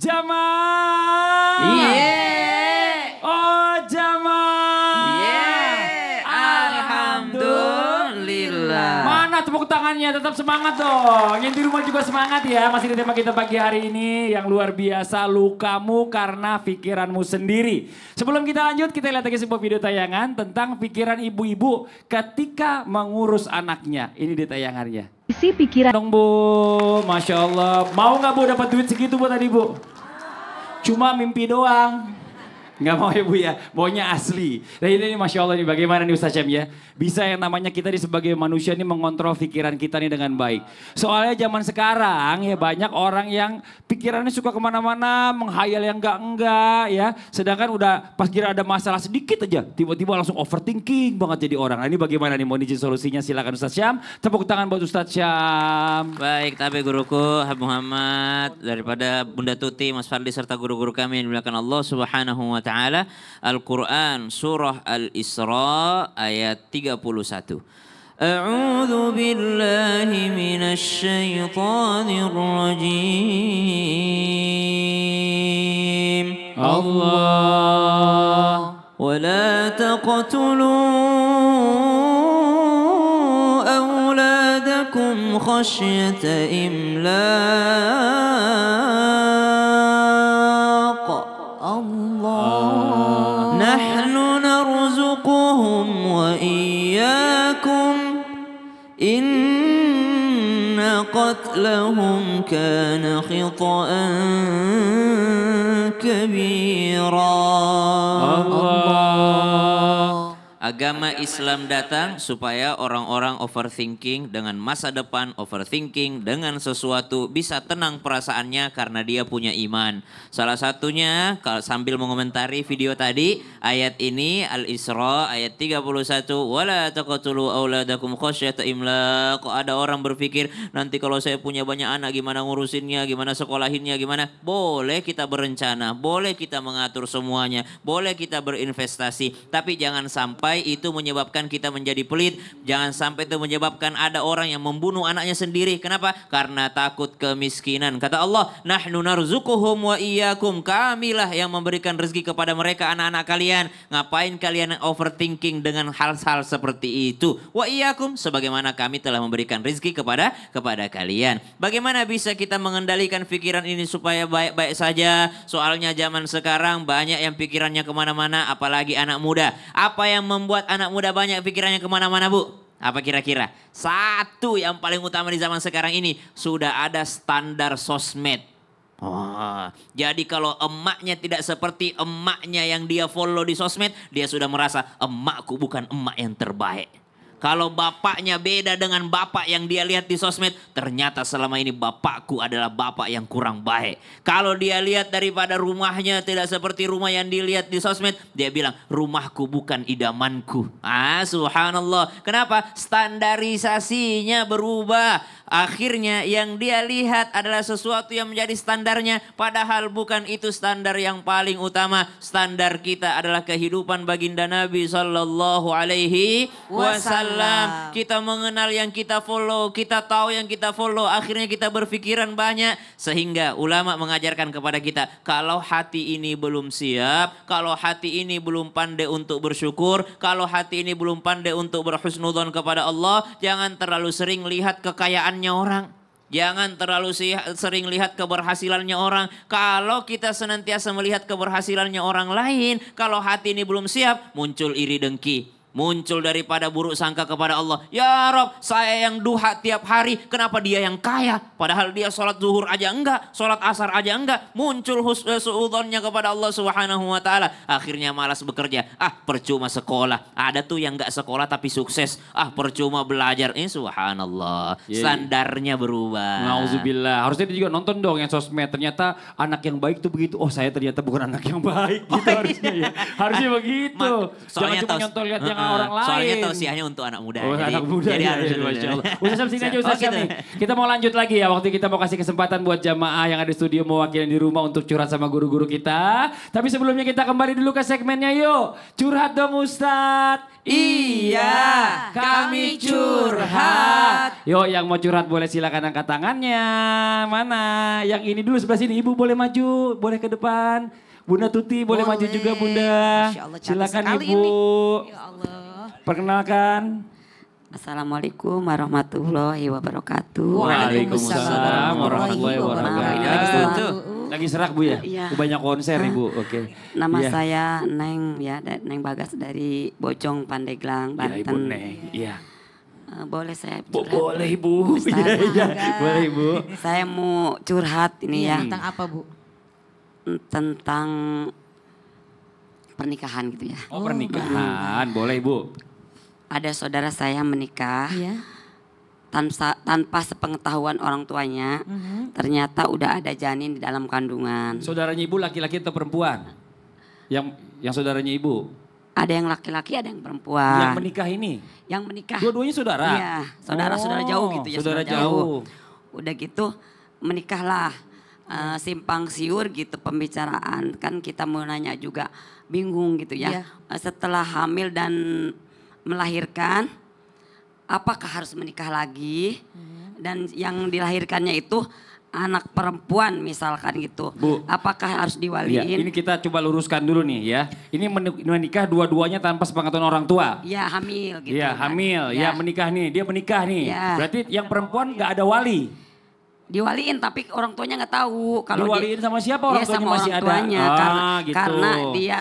Jamal. Yeah. Oh Jamal. Yeah. Alhamdulillah. Mana tepuk tangannya, tetap semangat dong. Yang di rumah juga semangat ya. Masih di tema kita pagi hari ini yang luar biasa, lukamu karena pikiranmu sendiri. Sebelum kita lanjut, kita lihat lagi sebuah video tayangan tentang pikiran ibu-ibu ketika mengurus anaknya. Ini di tayangannya. Isi pikiran Dong Bu, Masya Allah. Mau gak Bu dapat duit segitu Bu tadi Bu? Cuma mimpi doang. Nggak mau ya Bu ya, maunya asli. Nah ini Masya Allah nih bagaimana nih Ustaz Syam ya. Bisa yang namanya kita nih sebagai manusia nih mengontrol pikiran kita nih dengan baik. Soalnya zaman sekarang ya banyak orang yang pikirannya suka kemana-mana, menghayal yang enggak ya. Sedangkan udah pas kira ada masalah sedikit aja, tiba-tiba langsung overthinking banget jadi orang. Nah ini bagaimana nih, mau izin solusinya, silakan Ustaz Syam. Tepuk tangan buat Ustaz Syam. Baik, tapi guruku Habib Muhammad, daripada Bunda Tuti, Mas Fadli serta guru-guru kami yang dimuliakan Allah Subhanahu wa taala. Al-Qur'an surah Al-Isra ayat 31. A'udzu billahi minasy syaithanir rajim. Allah. ولا تقتلوا أولادكم خشية إملاق الله نحن نرزقهم وإياكم إن قتلهم كان خطأ كبيرا. Agama Islam datang supaya orang-orang overthinking dengan masa depan, overthinking dengan sesuatu bisa tenang perasaannya karena dia punya iman. Salah satunya kalau sambil mengomentari video tadi, ayat ini Al-Isra ayat 31, wala taqtulu auladakum khasyata imlaq. Ada orang berpikir nanti kalau saya punya banyak anak gimana ngurusinnya, gimana sekolahinnya, gimana? Boleh kita berencana, boleh kita mengatur semuanya, boleh kita berinvestasi, tapi jangan sampai itu menyebabkan kita menjadi pelit. Jangan sampai itu menyebabkan ada orang yang membunuh anaknya sendiri. Kenapa? Karena takut kemiskinan. Kata Allah, nahnu narzuquhum wa iyyakum. Kamilah yang memberikan rezeki kepada mereka, anak-anak kalian. Ngapain kalian overthinking dengan hal-hal seperti itu? Wa iyyakum, sebagaimana kami telah memberikan rezeki kepada kalian. Bagaimana bisa kita mengendalikan pikiran ini supaya baik-baik saja? Soalnya zaman sekarang banyak yang pikirannya kemana-mana, apalagi anak muda. Apa yang membuat anak muda banyak pikirannya kemana-mana Bu? Apa kira-kira? Satu yang paling utama di zaman sekarang ini, sudah ada standar sosmed. Oh, jadi kalau emaknya tidak seperti emaknya yang dia follow di sosmed, dia sudah merasa emakku bukan emak yang terbaik. Kalau bapaknya beda dengan bapak yang dia lihat di sosmed, ternyata selama ini bapakku adalah bapak yang kurang baik. Kalau dia lihat daripada rumahnya tidak seperti rumah yang dilihat di sosmed, dia bilang rumahku bukan idamanku. Subhanallah. Kenapa? Standarisasinya berubah. Akhirnya yang dia lihat adalah sesuatu yang menjadi standarnya. Padahal bukan itu standar yang paling utama. Standar kita adalah kehidupan baginda Nabi Sallallahu Alaihi Wasallam. Kita mengenal yang kita follow. Kita tahu yang kita follow. Akhirnya kita berpikiran banyak. Sehingga ulama mengajarkan kepada kita. Kalau hati ini belum siap. Kalau hati ini belum pandai untuk bersyukur. Kalau hati ini belum pandai untuk berhusnudzon kepada Allah. Jangan terlalu sering lihat kekayaan orang. Jangan terlalu sering lihat keberhasilannya orang. Kalau kita senantiasa melihat keberhasilannya orang lain, kalau hati ini belum siap, muncul iri dengki. Muncul daripada buruk sangka kepada Allah. Ya Rob, saya yang duha tiap hari, kenapa dia yang kaya? Padahal dia sholat zuhur aja enggak, sholat asar aja enggak. Muncul suudzonnya kepada Allah Subhanahu wa taala. Akhirnya malas bekerja. Percuma sekolah. Ada tuh yang enggak sekolah tapi sukses. Percuma belajar. Subhanallah. Standarnya berubah. Nauzubillah. Harusnya dia juga nonton dong yang sosmed. Ternyata anak yang baik tuh begitu. Oh saya ternyata bukan anak yang baik. Gitu harusnya ya. Harusnya begitu. Jangan cuma nyontoh lihat yang orang lain. Soalnya tausiahnya untuk anak muda. Oh, anak muda. Jadi ya, harus ya, dulu. Masya Allah. Ustaz Syam sini aja Ustaz Syam gitu. nih. Kita mau lanjut lagi ya. Waktu kita mau kasih kesempatan buat jamaah yang ada di studio mewakili di rumah untuk curhat sama guru-guru kita. Tapi sebelumnya kita kembali dulu ke segmennya yuk. Curhat dong Ustaz. Iya, kami curhat. Yuk yang mau curhat boleh silakan angkat tangannya. Mana? Yang ini dulu sebelah sini. Ibu boleh maju, boleh ke depan. Bunda Tuti boleh maju juga Bunda. Masya Allah, cantik Silakan sekali Ibu. ini. Ya Allah. Perkenalkan. Assalamualaikum warahmatullahi wabarakatuh. Waalaikumsalam warahmatullahi wabarakatuh. Wabarakatuh. Lagi serak Bu ya? Iya. Banyak konser Ibu. Oke. Nama Iya. saya Neng ya, Neng Bagas dari Bojong Pandeglang, Iya Ibu Banten. Neng. Iya. Boleh saya curhat? Boleh Ibu. Ustaz. Iya iya. Boleh Ibu. Saya mau curhat ini ya Tentang apa Bu? tentang pernikahan gitu ya. Oh pernikahan. Boleh Ibu. Ada saudara saya menikah Iya. tanpa sepengetahuan orang tuanya. Ternyata udah ada janin di dalam kandungan. Saudaranya Ibu laki-laki atau perempuan? Yang saudaranya Ibu. Ada yang laki-laki, ada yang perempuan. Yang menikah ini. Yang menikah. Dua-duanya saudara? Iya, saudara-saudara jauh gitu ya. Saudara jauh. Udah gitu menikahlah. Simpang siur gitu pembicaraan. Kan kita mau nanya juga bingung gitu ya. Iya. Setelah hamil dan melahirkan, apakah harus menikah lagi? Dan yang dilahirkannya itu anak perempuan misalkan gitu. Bu. Apakah harus Iya, diwaliin? ini kita coba luruskan dulu nih ya. Ini menikah dua-duanya tanpa sepengetahuan orang tua. Ya hamil gitu. Iya kan. hamil, ya menikah nih, dia menikah nih. Ya. Berarti yang perempuan nggak ada wali. Diwaliin tapi orang tuanya nggak tahu kalau Diwaliin sama siapa? Orang dia tuanya sama masih orang ada? tuanya Ah, karena, gitu. karena dia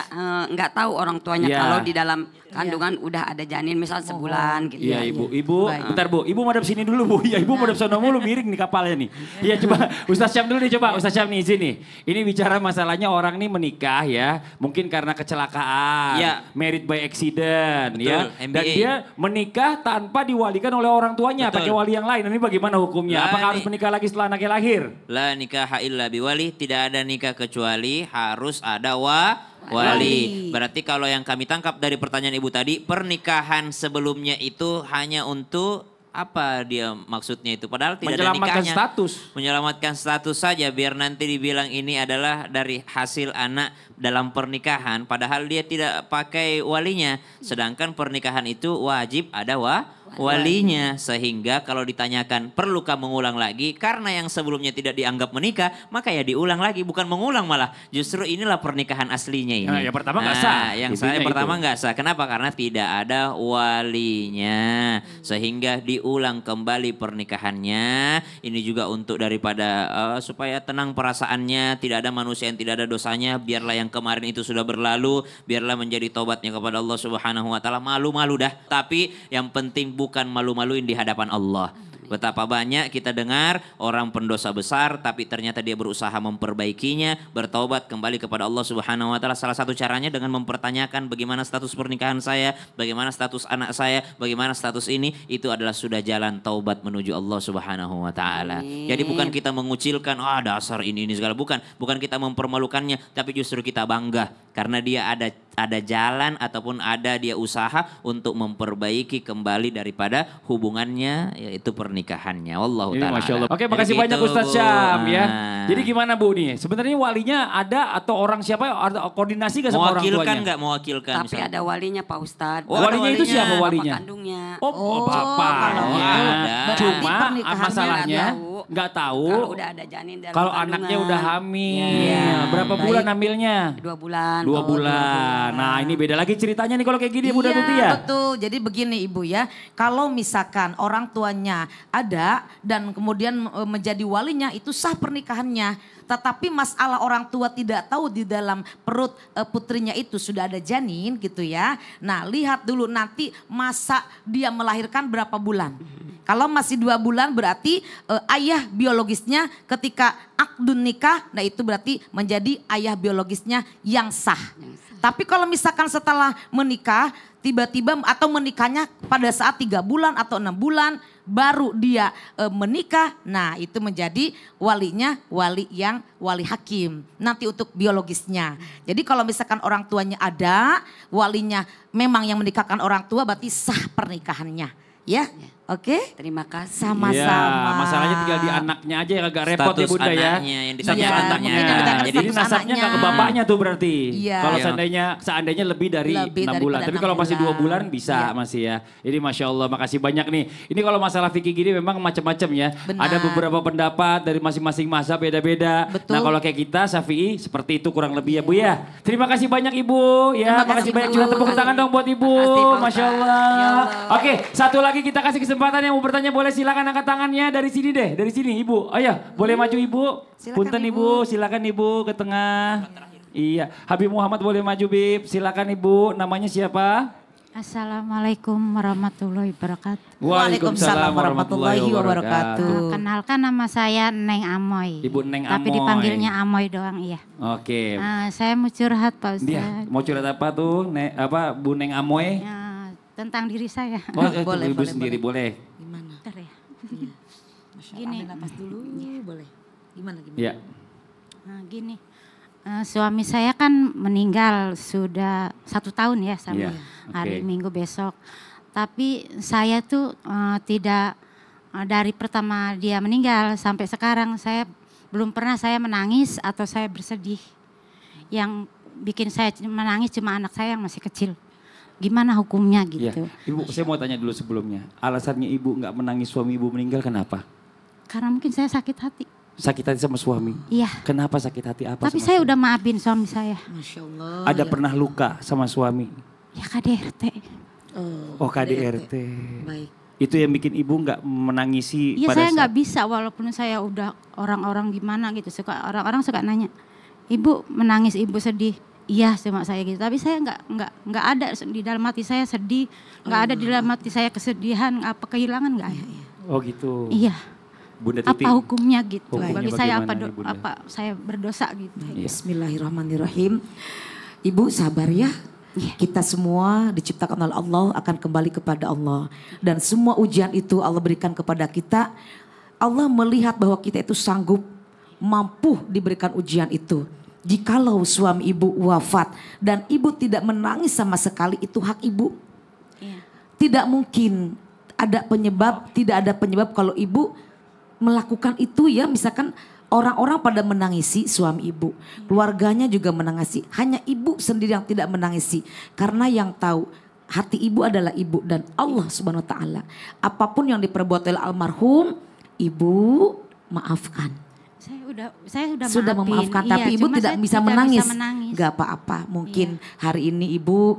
nggak tahu orang tuanya Iya. kalau di dalam kandungan udah ada janin misal sebulan gitu. Iya ibu, ibu, Baik. bentar bu, ibu madep sini dulu bu. Iya ibu madep sono mulu miring nih kapalnya nih. Iya coba Ustaz Syam dulu nih coba, Ustaz Syam nih izin nih. Ini bicara masalahnya orang nih menikah ya, mungkin karena kecelakaan, Ya. married by accident Betul, ya. Dan MBA. dia menikah tanpa diwalikan oleh orang tuanya, pakai Betul. wali yang lain. Ini bagaimana hukumnya? Lah, Apakah harus nih. menikah lagi setelah anaknya lahir? La nikaha illa biwali, tidak ada nikah kecuali harus ada wali. Berarti kalau yang kami tangkap dari pertanyaan Ibu tadi, pernikahan sebelumnya itu hanya untuk apa dia maksudnya itu? Padahal tidak ada Menyelamatkan nikahnya. status. Menyelamatkan status saja biar nanti dibilang ini adalah dari hasil anak dalam pernikahan. Padahal dia tidak pakai walinya. Sedangkan pernikahan itu wajib ada walinya. Sehingga kalau ditanyakan perlukah mengulang lagi? Karena yang sebelumnya tidak dianggap menikah, maka ya diulang lagi. Bukan mengulang malah. Justru inilah pernikahan aslinya ini. Nah, yang pertama nggak sah. Yang Intinya saya pertama itu. nggak sah. Kenapa? Karena tidak ada walinya. Sehingga diulang kembali pernikahannya. Ini juga untuk daripada supaya tenang perasaannya. Tidak ada manusia yang tidak ada dosanya. Biarlah yang kemarin itu sudah berlalu. Biarlah menjadi tobatnya kepada Allah Subhanahu wa taala. Malu-malu dah. Tapi yang penting bukan malu-maluin di hadapan Allah. Betapa banyak kita dengar orang pendosa besar tapi ternyata dia berusaha memperbaikinya, bertaubat kembali kepada Allah Subhanahu wa taala. Salah satu caranya dengan mempertanyakan bagaimana status pernikahan saya, bagaimana status anak saya, bagaimana status ini, itu adalah sudah jalan taubat menuju Allah Subhanahu wa taala. Jadi bukan kita mengucilkan dasar ini segala, bukan kita mempermalukannya, tapi justru kita bangga karena dia ada jalan ataupun ada dia usaha untuk memperbaiki kembali daripada hubungannya yaitu pernikahannya. Wallahu Ini taala. Masya Allah. alam. Oke Jadi makasih banyak gitu, Ustaz Bu. Syam ya. Nah. Jadi gimana Bu nih? Sebenarnya walinya ada atau orang siapa? Ada koordinasi gak sama orang Mewakilkan tuanya? nggak mewakilkan Tapi misalnya? ada walinya Pak Ustadz. Oh, walinya itu walinya. siapa walinya? Bapak kandungnya. Oh, kalau bapaknya. ada. Cuma Pernikahannya masalahnya nggak nggak tahu Kalau udah ada janin dalam kalau kandungan. anaknya udah hamil. Iya. Berapa Baik. bulan hamilnya? 2 bulan. 2 bulan. Nah ini beda lagi ceritanya nih kalau kayak gini Bu Tuti ya. Betul. Jadi begini Ibu ya. Kalau misalkan orang tuanya ada dan kemudian menjadi walinya itu sah pernikahannya. Tetapi masalah orang tua tidak tahu di dalam perut putrinya itu sudah ada janin gitu ya. Nah lihat dulu nanti masa dia melahirkan berapa bulan. Kalau masih 2 bulan berarti ayah biologisnya ketika akdun nikah, nah itu berarti menjadi ayah biologisnya yang sah. Tapi kalau misalkan setelah menikah tiba-tiba atau menikahnya pada saat 3 bulan atau 6 bulan baru dia menikah, nah itu menjadi walinya wali hakim. Nanti untuk biologisnya. Jadi kalau misalkan orang tuanya ada, walinya memang yang menikahkan orang tua berarti sah pernikahannya. Ya, oke? Terima kasih. Sama-sama. Ya, masalahnya tinggal di anaknya aja yang agak repot ya Status Bunda ya. anaknya yang Iya, disebut anaknya. mungkin yang ditanya Jadi status nasabnya anaknya. nggak ke bapaknya tuh berarti. Iya. Kalau Iya. seandainya lebih dari Lebih 6 daripada bulan. Tapi 6 kalau masih 2 bulan. bulan bisa Iya. masih ya. Ini Masya Allah makasih banyak nih. Ini kalau masalah fikih gini memang macam-macam ya. Benar. Ada beberapa pendapat dari masing-masing mazhab beda-beda. Betul. Nah kalau kayak kita Syafi'i seperti itu kurang lebih ya Bu ya. Terima kasih banyak Ibu ya. Terima Makasih kasih, banyak Bu. juga tepuk tangan dong buat Ibu. Makasih, Pak Masya Ustaz. Allah. Ya Allah. Oke satu lagi kita kasih kesempatan yang mau bertanya boleh silakan angkat tangannya dari sini deh. Dari sini Ibu. Ayo boleh maju Ibu. Silakan, Punten Ibu. Ibu. Silakan Ibu ke tengah. Iya, Habib Muhammad boleh maju Bib. Silakan Ibu, namanya siapa? Assalamualaikum warahmatullahi wabarakatuh. Waalaikumsalam warahmatullahi wabarakatuh. Kenalkan nama saya Neng Amoy. Ibu Neng Tapi Amoy. dipanggilnya Amoy doang iya. Oke. Saya mau curhat Pak Dia Ustaz. mau curhat apa tuh? Bu Neng Amoy? Tentang diri saya. Oh, Boleh, Ibu boleh, sendiri boleh. Gimana? Bentar ya. Gini. Ambil napas dulu, boleh. Gimana? Ya. Gini. Suami saya kan meninggal sudah 1 tahun ya sama Iya, oke. hari Minggu besok. Tapi saya tuh tidak dari pertama dia meninggal sampai sekarang saya belum pernah saya menangis atau saya bersedih. Yang bikin saya menangis cuma anak saya yang masih kecil. Gimana hukumnya Iya. gitu. Ibu, saya mau tanya dulu sebelumnya. Alasannya Ibu nggak menangis suami Ibu meninggal kenapa? Karena mungkin saya sakit hati. Sakit hati sama suami? Iya. Kenapa sakit hati apa? Tapi sama saya suami? udah maafin suami saya. Masya Allah. Ada ya. pernah luka sama suami? Ya KDRT. Oh KDRT. Baik. Itu yang bikin Ibu nggak menangisi Iya pada saya saat- nggak bisa walaupun saya udah orang-orang gimana gitu. Orang-orang suka nanya, Ibu menangis, Ibu sedih. Iya cuma saya gitu. Tapi saya nggak ada di dalam hati saya sedih. Nggak ada di dalam hati saya kesedihan. Apa kehilangan nggak ada. Oh gitu. Iya. Bunda Apa Tuti. hukumnya gitu? Hukumnya Bagi saya bagaimana nih, Bunda? apa saya berdosa gitu. Iya. Bismillahirrahmanirrahim. Ibu sabar ya. Kita semua diciptakan oleh Allah akan kembali kepada Allah. Dan semua ujian itu Allah berikan kepada kita. Allah melihat bahwa kita itu sanggup mampu diberikan ujian itu. Jikalau suami ibu wafat dan ibu tidak menangis sama sekali itu hak ibu. Iya. Tidak mungkin ada penyebab, tidak ada penyebab kalau ibu melakukan itu ya misalkan orang-orang pada menangisi suami ibu. Keluarganya juga menangisi. Hanya ibu sendiri yang tidak menangisi. Karena yang tahu hati ibu adalah ibu dan Allah Subhanahu wa taala. Apapun yang diperbuat oleh almarhum, ibu maafkan. Saya Sudah maafin. memaafkan Iya, tapi ibu cuma tidak saya bisa tidak menangis. bisa menangis. Gak apa-apa. Mungkin hari ini ibu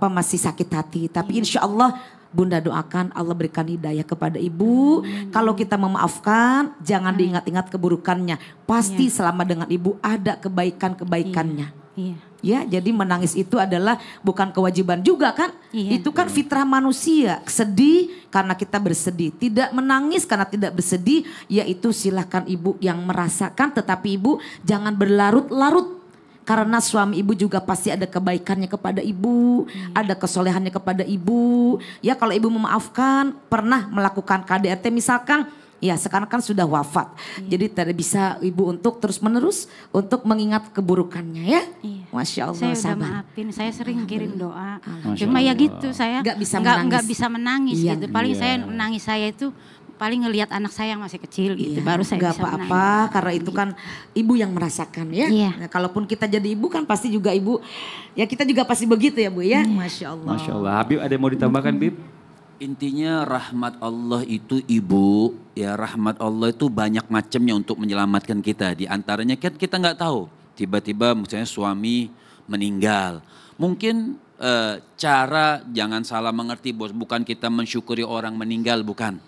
masih sakit hati. Tapi insya Allah Bunda doakan Allah berikan hidayah kepada ibu. Kalau kita memaafkan jangan diingat-ingat keburukannya. Pasti selama dengan ibu ada kebaikan-kebaikannya. Iya. Ya, jadi menangis itu adalah bukan kewajiban juga kan? Iya. Itu kan fitrah manusia. Sedih karena kita bersedih. Tidak menangis karena tidak bersedih. Yaitu silahkan ibu yang merasakan. Tetapi ibu jangan berlarut-larut. Karena suami ibu juga pasti ada kebaikannya kepada ibu. Ada kesolehannya kepada ibu. Ya kalau ibu memaafkan pernah melakukan KDRT misalkan. Ya sekarang kan sudah wafat. Jadi tidak bisa ibu untuk terus menerus untuk mengingat keburukannya ya. Iya. Masya Allah Saya udah sabar. maafin, saya sering kirim doa. Masya Cuma ya Allah. gitu saya Nggak bisa nggak menangis. bisa menangis Iya. gitu. Paling Iya. saya menangis saya itu paling ngelihat anak saya yang masih kecil gitu. Iya, Baru saya nggak bisa apa-apa menangis. karena itu kan ibu yang merasakan ya. Iya. Nah, kalaupun kita jadi ibu kan pasti juga ibu ya kita juga pasti begitu ya Bu ya. Masya Allah. Masya Allah. Habib ada yang mau ditambahkan Bib? Intinya rahmat Allah itu ibu, ya rahmat Allah itu banyak macamnya untuk menyelamatkan kita. Di antaranya kan kita nggak tahu, tiba-tiba misalnya suami meninggal. Mungkin cara jangan salah mengerti bos, bukan kita mensyukuri orang meninggal, bukan.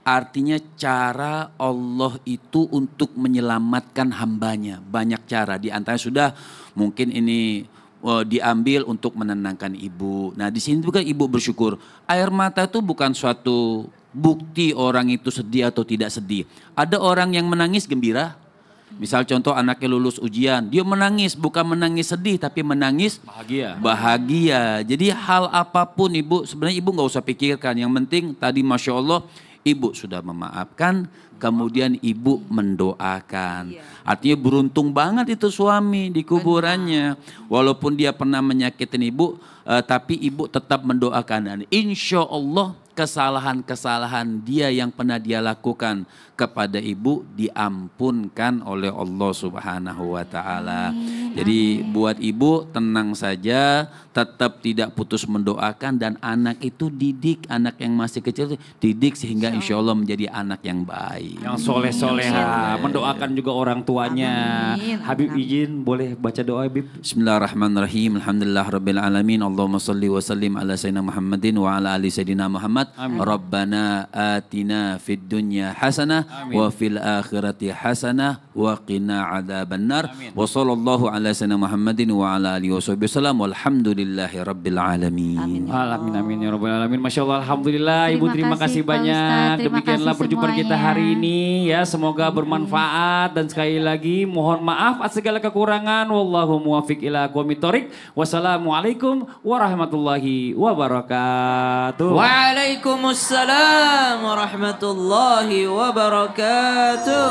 Artinya cara Allah itu untuk menyelamatkan hambanya. Banyak cara, di antaranya sudah mungkin ini diambil untuk menenangkan ibu. Nah di sini juga ibu bersyukur. Air mata itu bukan suatu bukti orang itu sedih atau tidak sedih. Ada orang yang menangis gembira. Misal contoh anaknya lulus ujian, dia menangis bukan menangis sedih tapi menangis bahagia. Jadi hal apapun ibu sebenarnya ibu nggak usah pikirkan. Yang penting tadi masya Allah Ibu sudah memaafkan, kemudian ibu mendoakan. Artinya beruntung banget itu suami di kuburannya. Walaupun dia pernah menyakitin ibu, tapi ibu tetap mendoakan. Dan insya Allah kesalahan-kesalahan dia yang pernah dia lakukan kepada ibu diampunkan oleh Allah Subhanahu wa taala. Jadi buat ibu tenang saja, tetap tidak putus mendoakan, dan anak itu didik, anak yang masih kecil didik sehingga insya Allah menjadi anak yang baik. Yang soleh-soleha, mendoakan juga orang tuanya. Amin. Habib izin boleh baca doa Habib? Bismillahirrahmanirrahim. Alhamdulillah rabbil alamin. Allahumma salli wa sayyidina Muhammadin wa ala ali sayyidina Muhammad. Rabbana atina fid dunya hasanah wa fil akhirati hasanah wa qina adzabannar. Wa sallallahu ala sayyidina Muhammadin wa ala alihi wasallam. Walhamdulillahi rabbil alamin. Amin. Amin ya rabbal alamin. Masya Allah, alhamdulillah Ibu, terima kasih Pak banyak. Ustadz, terima Demikianlah kasih perjumpaan kita semuanya. hari ini ya. Semoga bermanfaat, dan sekali lagi mohon maaf atas segala kekurangan. Wallahu muwaffiq ila aqwamit thoriq. Wassalamualaikum warahmatullahi wabarakatuh. Waalaikumsalam warahmatullahi wabarakatuh.